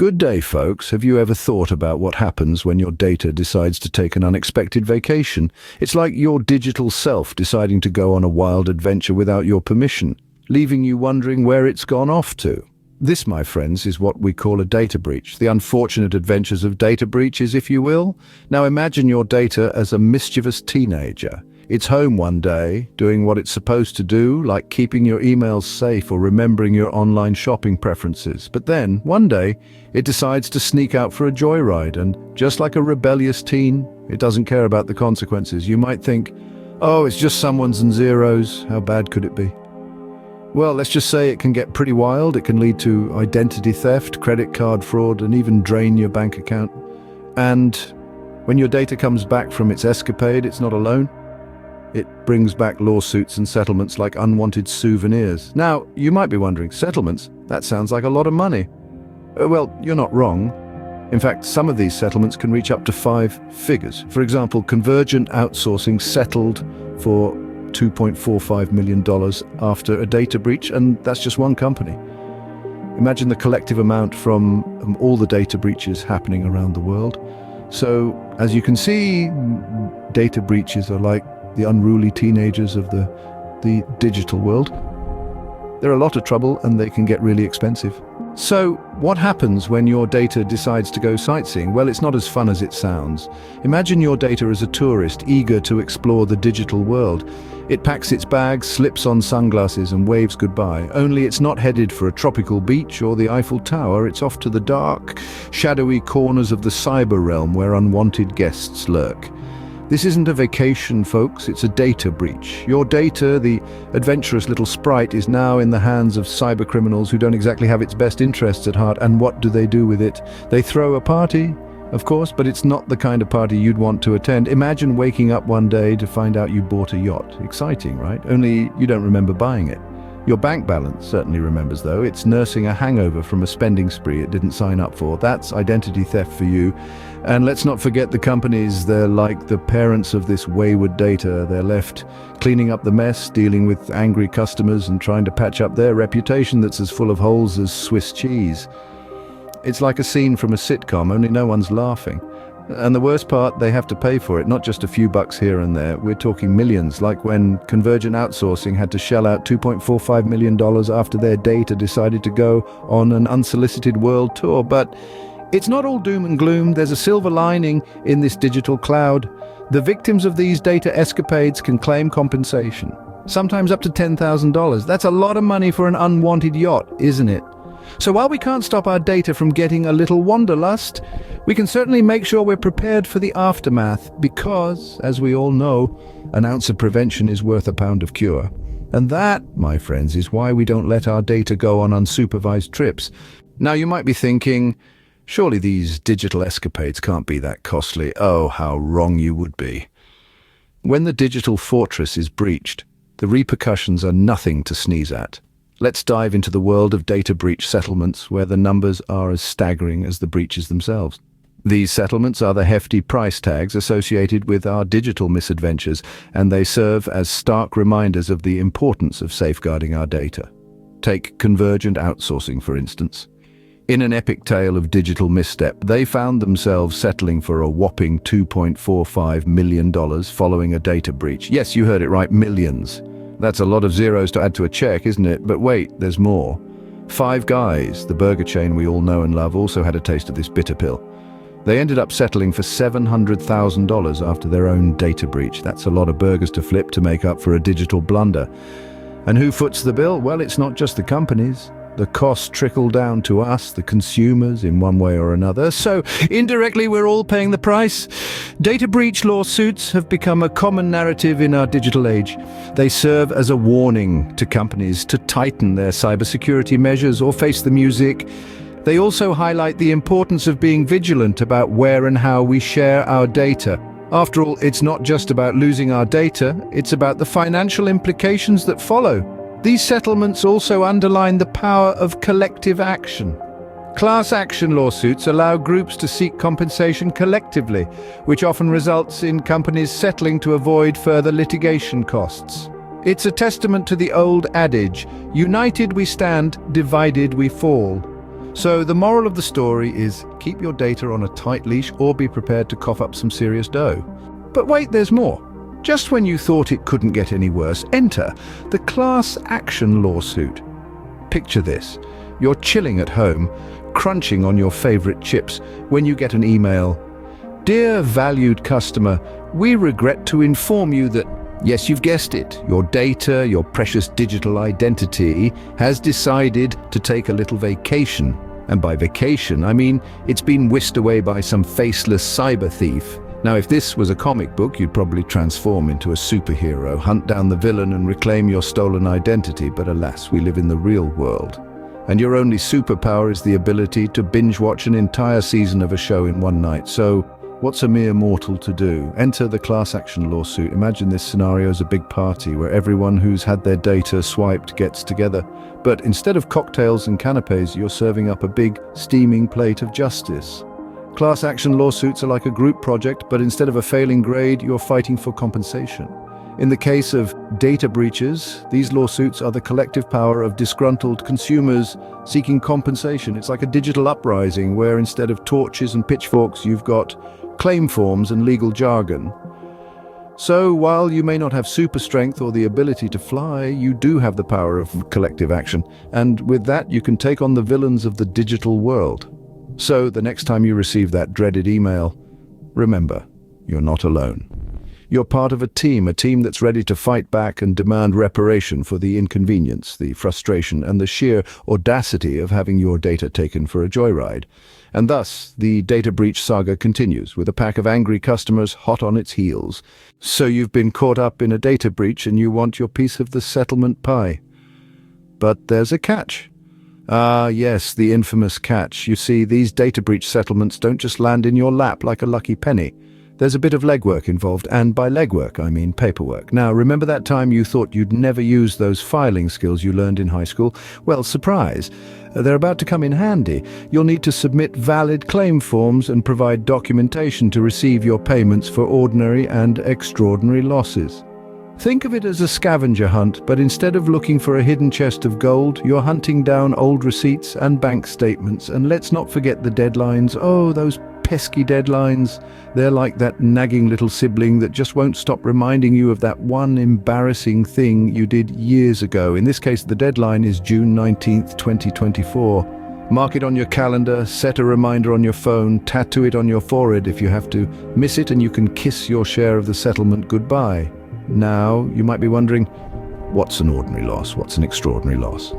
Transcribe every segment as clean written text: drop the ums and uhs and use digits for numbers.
Good day, folks. Have you ever thought about what happens when your data decides to take an unexpected vacation? It's like your digital self deciding to go on a wild adventure without your permission, leaving you wondering where it's gone off to. This, my friends, is what we call a data breach. The unfortunate adventures of data breaches, if you will. Now imagine your data as a mischievous teenager. It's home one day, doing what it's supposed to do, like keeping your emails safe or remembering your online shopping preferences. But then, one day, it decides to sneak out for a joyride, and just like a rebellious teen, it doesn't care about the consequences. You might think, oh, it's just some ones and zeros, how bad could it be? Well, let's just say it can get pretty wild. It can lead to identity theft, credit card fraud, and even drain your bank account. And when your data comes back from its escapade, it's not alone. It brings back lawsuits and settlements like unwanted souvenirs. Now, you might be wondering, settlements? That sounds like a lot of money. Well, you're not wrong. In fact, some of these settlements can reach up to 5 figures. For example, Convergent Outsourcing settled for $2.45 million after a data breach, and that's just one company. Imagine the collective amount from all the data breaches happening around the world. So, as you can see, data breaches are like the unruly teenagers of the digital world. They're a lot of trouble and they can get really expensive. So, what happens when your data decides to go sightseeing? Well, it's not as fun as it sounds. Imagine your data as a tourist, eager to explore the digital world. It packs its bags, slips on sunglasses and waves goodbye. Only it's not headed for a tropical beach or the Eiffel Tower. It's off to the dark, shadowy corners of the cyber realm where unwanted guests lurk. This isn't a vacation, folks, it's a data breach. Your data, the adventurous little sprite, is now in the hands of cybercriminals who don't exactly have its best interests at heart. And what do they do with it? They throw a party, of course, but it's not the kind of party you'd want to attend. Imagine waking up one day to find out you bought a yacht. Exciting, right? Only you don't remember buying it. Your bank balance certainly remembers, though. It's nursing a hangover from a spending spree it didn't sign up for. That's identity theft for you. And let's not forget the companies. They're like the parents of this wayward data. They're left cleaning up the mess, dealing with angry customers and trying to patch up their reputation that's as full of holes as Swiss cheese. It's like a scene from a sitcom, only no one's laughing. And the worst part, they have to pay for it, not just a few bucks here and there. We're talking millions, like when Convergent Outsourcing had to shell out $2.45 million after their data decided to go on an unsolicited world tour. But it's not all doom and gloom. There's a silver lining in this digital cloud. The victims of these data escapades can claim compensation, sometimes up to $10,000. That's a lot of money for an unwanted yacht, isn't it? So while we can't stop our data from getting a little wanderlust, we can certainly make sure we're prepared for the aftermath because, as we all know, an ounce of prevention is worth a pound of cure. And that, my friends, is why we don't let our data go on unsupervised trips. Now you might be thinking, surely these digital escapades can't be that costly. Oh, how wrong you would be. When the digital fortress is breached, the repercussions are nothing to sneeze at. Let's dive into the world of data breach settlements, where the numbers are as staggering as the breaches themselves. These settlements are the hefty price tags associated with our digital misadventures, and they serve as stark reminders of the importance of safeguarding our data. Take Convergent Outsourcing, for instance. In an epic tale of digital misstep, they found themselves settling for a whopping $2.45 million following a data breach. Yes, you heard it right, millions. That's a lot of zeros to add to a check, isn't it? But wait, there's more. Five Guys, the burger chain we all know and love, also had a taste of this bitter pill. They ended up settling for $700,000 after their own data breach. That's a lot of burgers to flip to make up for a digital blunder. And who foots the bill? Well, it's not just the companies. The costs trickle down to us, the consumers, in one way or another. So, indirectly, we're all paying the price. Data breach lawsuits have become a common narrative in our digital age. They serve as a warning to companies to tighten their cybersecurity measures or face the music. They also highlight the importance of being vigilant about where and how we share our data. After all, it's not just about losing our data, it's about the financial implications that follow. These settlements also underline the power of collective action. Class action lawsuits allow groups to seek compensation collectively, which often results in companies settling to avoid further litigation costs. It's a testament to the old adage, united we stand, divided we fall. So the moral of the story is keep your data on a tight leash or be prepared to cough up some serious dough. But wait, there's more. Just when you thought it couldn't get any worse, enter the class action lawsuit. Picture this. You're chilling at home, crunching on your favorite chips, when you get an email. Dear valued customer, we regret to inform you that, yes, you've guessed it, your data, your precious digital identity, has decided to take a little vacation. And by vacation, I mean it's been whisked away by some faceless cyber thief. Now, if this was a comic book, you'd probably transform into a superhero, hunt down the villain and reclaim your stolen identity. But alas, we live in the real world. And your only superpower is the ability to binge watch an entire season of a show in one night. So, what's a mere mortal to do? Enter the class action lawsuit. Imagine this scenario as a big party where everyone who's had their data swiped gets together. But instead of cocktails and canapes, you're serving up a big, steaming plate of justice. Class action lawsuits are like a group project, but instead of a failing grade, you're fighting for compensation. In the case of data breaches, these lawsuits are the collective power of disgruntled consumers seeking compensation. It's like a digital uprising where instead of torches and pitchforks, you've got claim forms and legal jargon. So while you may not have super strength or the ability to fly, you do have the power of collective action. And with that, you can take on the villains of the digital world. So the next time you receive that dreaded email, remember, you're not alone. You're part of a team that's ready to fight back and demand reparation for the inconvenience, the frustration, and the sheer audacity of having your data taken for a joyride. And thus, the data breach saga continues, with a pack of angry customers hot on its heels. So you've been caught up in a data breach and you want your piece of the settlement pie. But there's a catch. Ah, yes, the infamous catch. You see, these data breach settlements don't just land in your lap like a lucky penny. There's a bit of legwork involved, and by legwork, I mean paperwork. Now, remember that time you thought you'd never use those filing skills you learned in high school? Well, surprise, they're about to come in handy. You'll need to submit valid claim forms and provide documentation to receive your payments for ordinary and extraordinary losses. Think of it as a scavenger hunt, but instead of looking for a hidden chest of gold, you're hunting down old receipts and bank statements. And let's not forget the deadlines. Oh, those pesky deadlines. They're like that nagging little sibling that just won't stop reminding you of that one embarrassing thing you did years ago. In this case, the deadline is June 19th, 2024. Mark it on your calendar, set a reminder on your phone, tattoo it on your forehead if you have to. Miss it and you can kiss your share of the settlement goodbye. Now, you might be wondering, what's an ordinary loss? What's an extraordinary loss?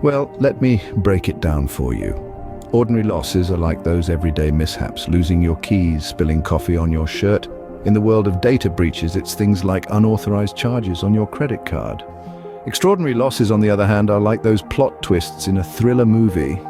Well, let me break it down for you. Ordinary losses are like those everyday mishaps, losing your keys, spilling coffee on your shirt. In the world of data breaches, it's things like unauthorized charges on your credit card. Extraordinary losses, on the other hand, are like those plot twists in a thriller movie.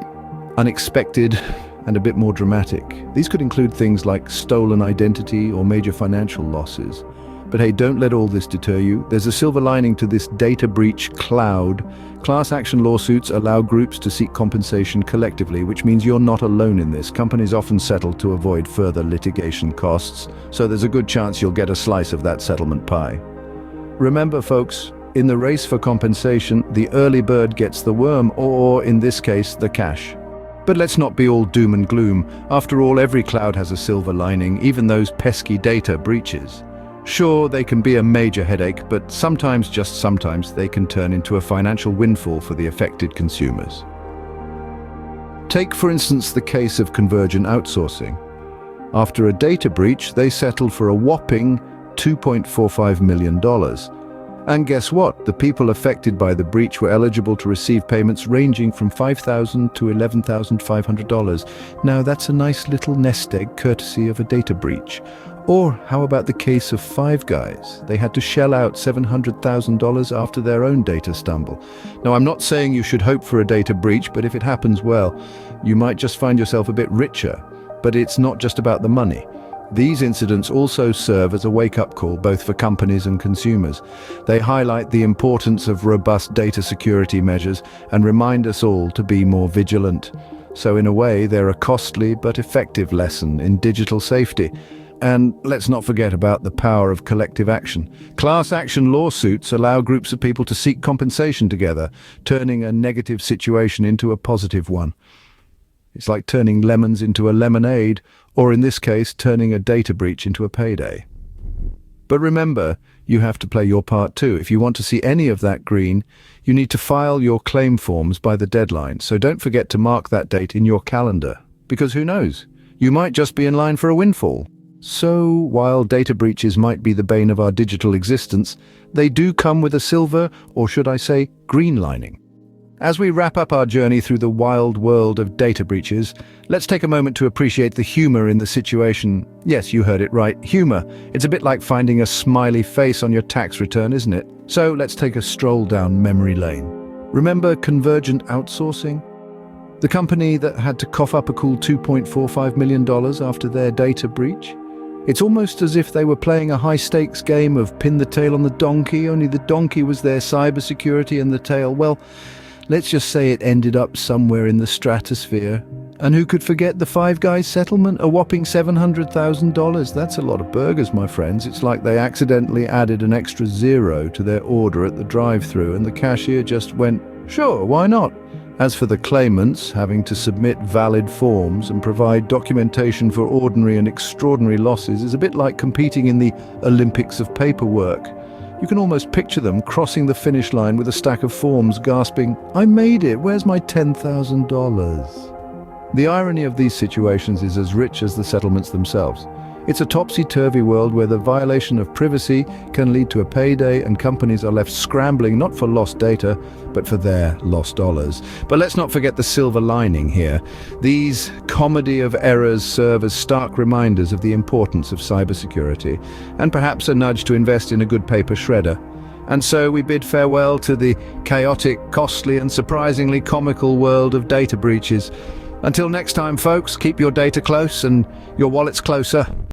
Unexpected and a bit more dramatic. These could include things like stolen identity or major financial losses. But hey, don't let all this deter you. There's a silver lining to this data breach cloud. Class action lawsuits allow groups to seek compensation collectively, which means you're not alone in this. Companies often settle to avoid further litigation costs, so there's a good chance you'll get a slice of that settlement pie. Remember, folks, in the race for compensation, the early bird gets the worm, or in this case, the cash. But let's not be all doom and gloom. After all, every cloud has a silver lining, even those pesky data breaches. Sure, they can be a major headache, but sometimes, just sometimes, they can turn into a financial windfall for the affected consumers. Take, for instance, the case of Convergent Outsourcing. After a data breach, they settled for a whopping $2.45 million. And guess what? The people affected by the breach were eligible to receive payments ranging from $5,000 to $11,500. Now, that's a nice little nest egg courtesy of a data breach. Or how about the case of Five Guys? They had to shell out $700,000 after their own data stumble. Now, I'm not saying you should hope for a data breach, but if it happens, well, you might just find yourself a bit richer. But it's not just about the money. These incidents also serve as a wake-up call both for companies and consumers. They highlight the importance of robust data security measures and remind us all to be more vigilant. So in a way, they're a costly but effective lesson in digital safety. And let's not forget about the power of collective action. Class action lawsuits allow groups of people to seek compensation together, turning a negative situation into a positive one. It's like turning lemons into a lemonade, or in this case, turning a data breach into a payday. But remember, you have to play your part too. If you want to see any of that green, you need to file your claim forms by the deadline. So don't forget to mark that date in your calendar. Because who knows? You might just be in line for a windfall. So, while data breaches might be the bane of our digital existence, they do come with a silver, or should I say, green lining. As we wrap up our journey through the wild world of data breaches, let's take a moment to appreciate the humor in the situation. Yes, you heard it right, humor. It's a bit like finding a smiley face on your tax return, isn't it? So let's take a stroll down memory lane. Remember Convergent Outsourcing? The company that had to cough up a cool $2.45 million after their data breach? It's almost as if they were playing a high-stakes game of pin the tail on the donkey, only the donkey was their cybersecurity and the tail, well, let's just say it ended up somewhere in the stratosphere. And who could forget the Five Guys settlement? A whopping $700,000. That's a lot of burgers, my friends. It's like they accidentally added an extra zero to their order at the drive-thru and the cashier just went, sure, why not? As for the claimants, having to submit valid forms and provide documentation for ordinary and extraordinary losses is a bit like competing in the Olympics of paperwork. You can almost picture them crossing the finish line with a stack of forms, gasping, I made it, where's my $10,000? The irony of these situations is as rich as the settlements themselves. It's a topsy-turvy world where the violation of privacy can lead to a payday and companies are left scrambling not for lost data, but for their lost dollars. But let's not forget the silver lining here. These comedy of errors serve as stark reminders of the importance of cybersecurity, and perhaps a nudge to invest in a good paper shredder. And so we bid farewell to the chaotic, costly, and surprisingly comical world of data breaches. Until next time, folks, keep your data close and your wallets closer.